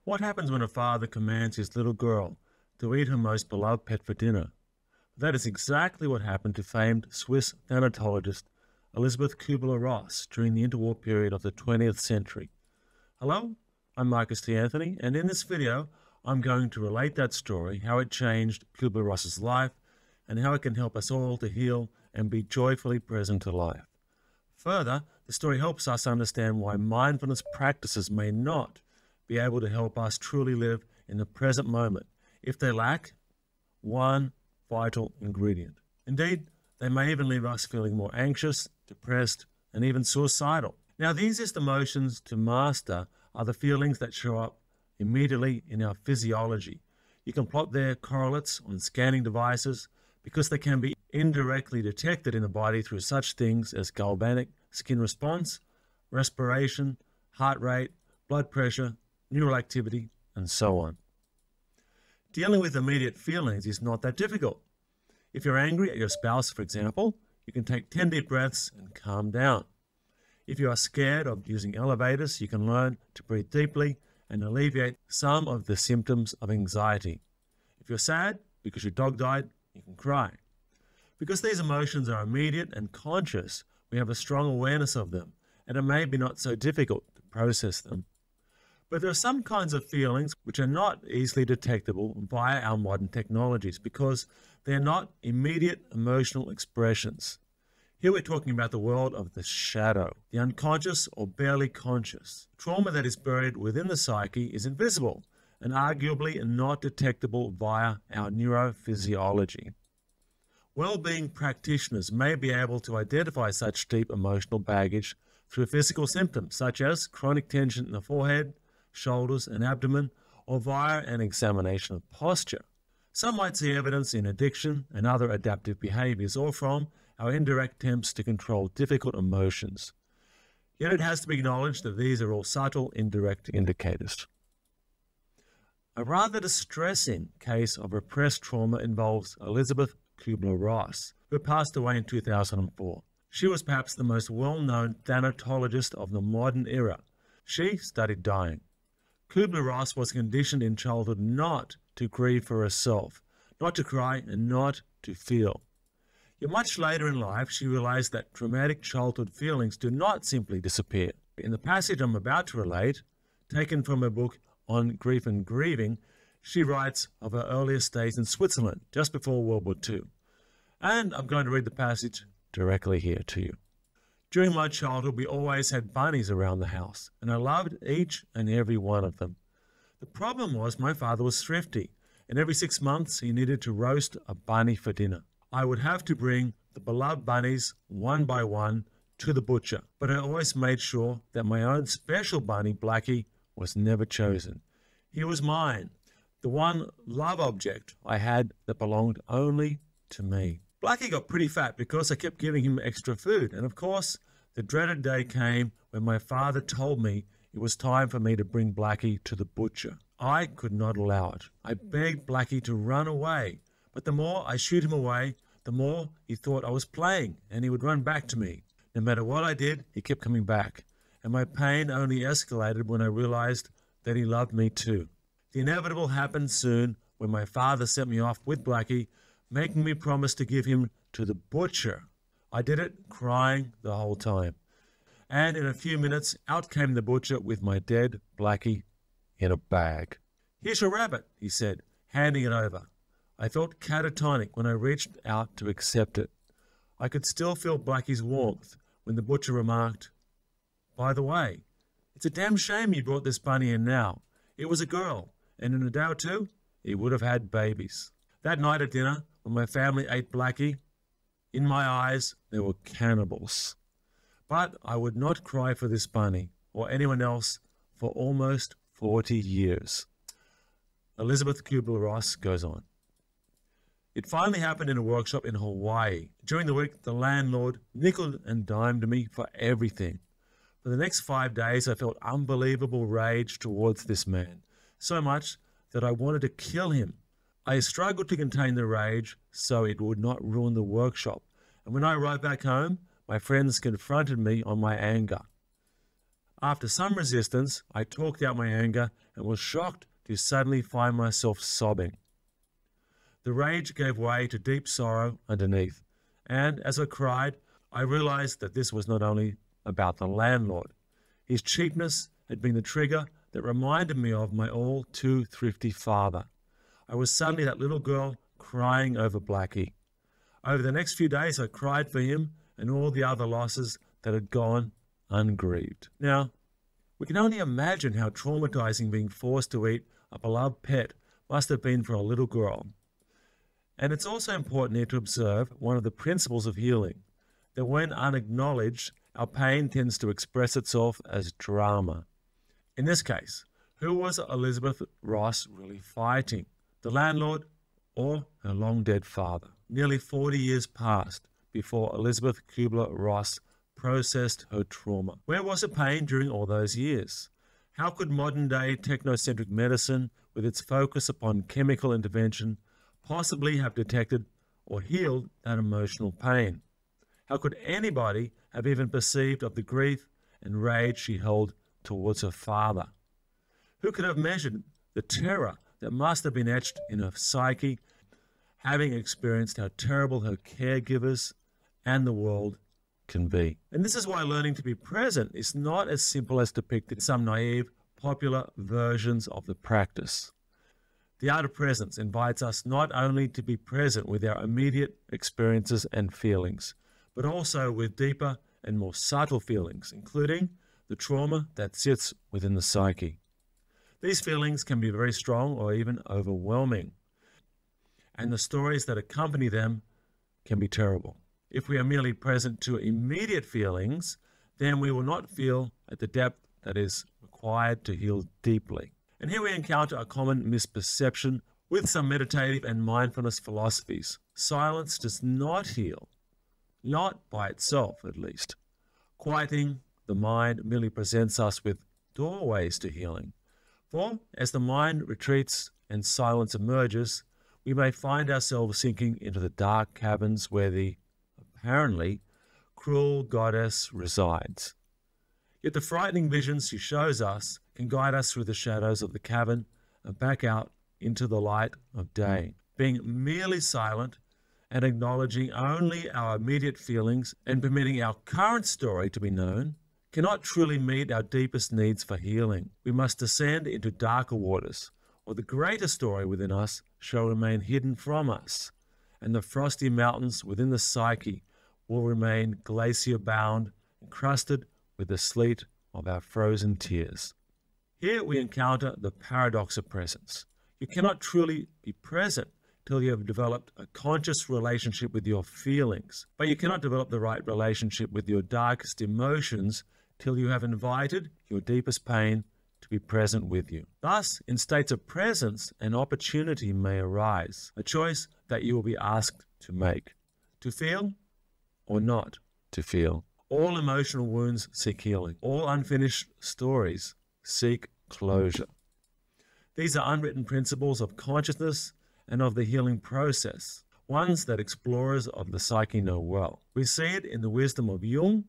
What happens when a father commands his little girl to eat her most beloved pet for dinner? That is exactly what happened to famed Swiss thanatologist Elizabeth Kubler-Ross during the interwar period of the 20th century. Hello, I'm Marcus T. Anthony, and in this video, I'm going to relate that story, how it changed Kubler-Ross's life, and how it can help us all to heal and be joyfully present to life. Further, the story helps us understand why mindfulness practices may not be able to help us truly live in the present moment if they lack one vital ingredient. Indeed, they may even leave us feeling more anxious, depressed, and even suicidal. Now, the easiest emotions to master are the feelings that show up immediately in our physiology. You can plot their correlates on scanning devices because they can be indirectly detected in the body through such things as galvanic skin response, respiration, heart rate, blood pressure, neural activity, and so on. Dealing with immediate feelings is not that difficult. If you're angry at your spouse, for example, you can take 10 deep breaths and calm down. If you are scared of using elevators, you can learn to breathe deeply and alleviate some of the symptoms of anxiety. If you're sad because your dog died, you can cry. Because these emotions are immediate and conscious, we have a strong awareness of them, and it may be not so difficult to process them. But there are some kinds of feelings which are not easily detectable via our modern technologies because they're not immediate emotional expressions. Here we're talking about the world of the shadow, the unconscious or barely conscious. Trauma that is buried within the psyche is invisible and arguably not detectable via our neurophysiology. Well-being practitioners may be able to identify such deep emotional baggage through physical symptoms such as chronic tension in the forehead, shoulders, and abdomen, or via an examination of posture. Some might see evidence in addiction and other adaptive behaviors or from our indirect attempts to control difficult emotions. Yet it has to be acknowledged that these are all subtle, indirect indicators. A rather distressing case of repressed trauma involves Elizabeth Kubler-Ross, who passed away in 2004. She was perhaps the most well-known thanatologist of the modern era. She studied dying. Kubler-Ross was conditioned in childhood not to grieve for herself, not to cry, and not to feel. Yet much later in life, she realized that traumatic childhood feelings do not simply disappear. In the passage I'm about to relate, taken from her book On Grief and Grieving, she writes of her earliest days in Switzerland, just before World War II. And I'm going to read the passage directly here to you. During my childhood, we always had bunnies around the house, and I loved each and every one of them. The problem was my father was thrifty, and every 6 months he needed to roast a bunny for dinner. I would have to bring the beloved bunnies one by one to the butcher, but I always made sure that my own special bunny, Blackie, was never chosen. He was mine, the one love object I had that belonged only to me. Blackie got pretty fat because I kept giving him extra food, and of course, the dreaded day came when my father told me it was time for me to bring Blackie to the butcher. I could not allow it. I begged Blackie to run away, but the more I shooed him away, the more he thought I was playing, and he would run back to me. No matter what I did, he kept coming back, and my pain only escalated when I realized that he loved me too. The inevitable happened soon when my father sent me off with Blackie, making me promise to give him to the butcher. I did it, crying the whole time. And in a few minutes, out came the butcher with my dead Blackie in a bag. "Here's your rabbit," he said, handing it over. I felt catatonic when I reached out to accept it. I could still feel Blackie's warmth when the butcher remarked, "By the way, it's a damn shame you brought this bunny in now. It was a girl, and in a day or two, it would have had babies." That night at dinner, when my family ate Blackie, in my eyes, they were cannibals. But I would not cry for this bunny or anyone else for almost 40 years. Elizabeth Kubler-Ross goes on. It finally happened in a workshop in Hawaii. During the week, the landlord nickeled and dimed me for everything. For the next 5 days, I felt unbelievable rage towards this man, so much that I wanted to kill him. I struggled to contain the rage so it would not ruin the workshop, and when I arrived back home, my friends confronted me on my anger. After some resistance, I talked out my anger and was shocked to suddenly find myself sobbing. The rage gave way to deep sorrow underneath, and as I cried, I realized that this was not only about the landlord. His cheapness had been the trigger that reminded me of my all too thrifty father. I was suddenly that little girl crying over Blackie. Over the next few days, I cried for him and all the other losses that had gone ungrieved. Now, we can only imagine how traumatizing being forced to eat a beloved pet must have been for a little girl. And it's also important here to observe one of the principles of healing, that when unacknowledged, our pain tends to express itself as drama. In this case, who was Elizabeth Ross really fighting? The landlord or her long-dead father? Nearly 40 years passed before Elizabeth Kubler-Ross processed her trauma. Where was her pain during all those years? How could modern-day technocentric medicine, with its focus upon chemical intervention, possibly have detected or healed that emotional pain? How could anybody have even perceived of the grief and rage she held towards her father? Who could have measured the terror that must have been etched in her psyche, having experienced how terrible her caregivers and the world can be? And this is why learning to be present is not as simple as depicted in some naive, popular versions of the practice. The art of presence invites us not only to be present with our immediate experiences and feelings, but also with deeper and more subtle feelings, including the trauma that sits within the psyche. These feelings can be very strong or even overwhelming, and the stories that accompany them can be terrible. If we are merely present to immediate feelings, then we will not feel at the depth that is required to heal deeply. And here we encounter a common misperception with some meditative and mindfulness philosophies. Silence does not heal, not by itself at least. Quieting the mind merely presents us with doorways to healing. For as the mind retreats and silence emerges, we may find ourselves sinking into the dark caverns where the apparently cruel goddess resides. Yet the frightening visions she shows us can guide us through the shadows of the cavern and back out into the light of day. Being merely silent and acknowledging only our immediate feelings and permitting our current story to be known cannot truly meet our deepest needs for healing. We must descend into darker waters, or the greater story within us shall remain hidden from us, and the frosty mountains within the psyche will remain glacier-bound, encrusted with the sleet of our frozen tears. Here we encounter the paradox of presence. You cannot truly be present till you have developed a conscious relationship with your feelings, but you cannot develop the right relationship with your darkest emotions till you have invited your deepest pain to be present with you. Thus, in states of presence, an opportunity may arise, a choice that you will be asked to make, to feel or not to feel. All emotional wounds seek healing. All unfinished stories seek closure. These are unwritten principles of consciousness and of the healing process, ones that explorers of the psyche know well. We see it in the wisdom of Jung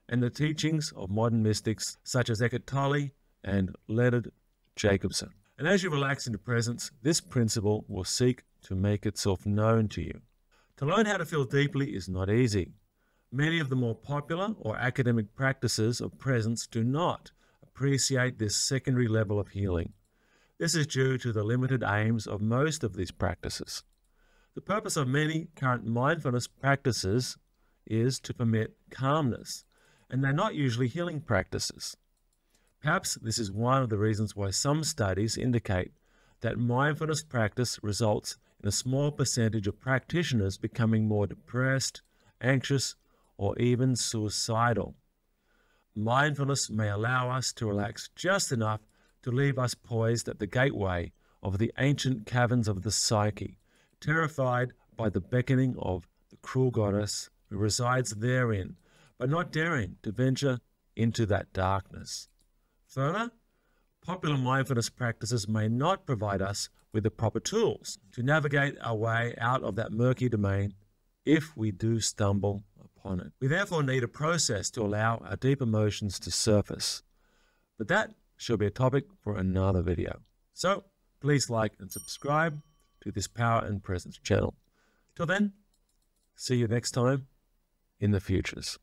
and the teachings of modern mystics such as Eckhart Tolle and Leonard Jacobson. And as you relax into presence, this principle will seek to make itself known to you. To learn how to feel deeply is not easy. Many of the more popular or academic practices of presence do not appreciate this secondary level of healing. This is due to the limited aims of most of these practices. The purpose of many current mindfulness practices is to permit calmness, and they're not usually healing practices. Perhaps this is one of the reasons why some studies indicate that mindfulness practice results in a small percentage of practitioners becoming more depressed, anxious, or even suicidal. Mindfulness may allow us to relax just enough to leave us poised at the gateway of the ancient caverns of the psyche, terrified by the beckoning of the cruel goddess who resides therein, but not daring to venture into that darkness. Further, popular mindfulness practices may not provide us with the proper tools to navigate our way out of that murky domain if we do stumble upon it. We therefore need a process to allow our deep emotions to surface. But that shall be a topic for another video. So please like and subscribe to this Power and Presence channel. Till then, see you next time in the futures.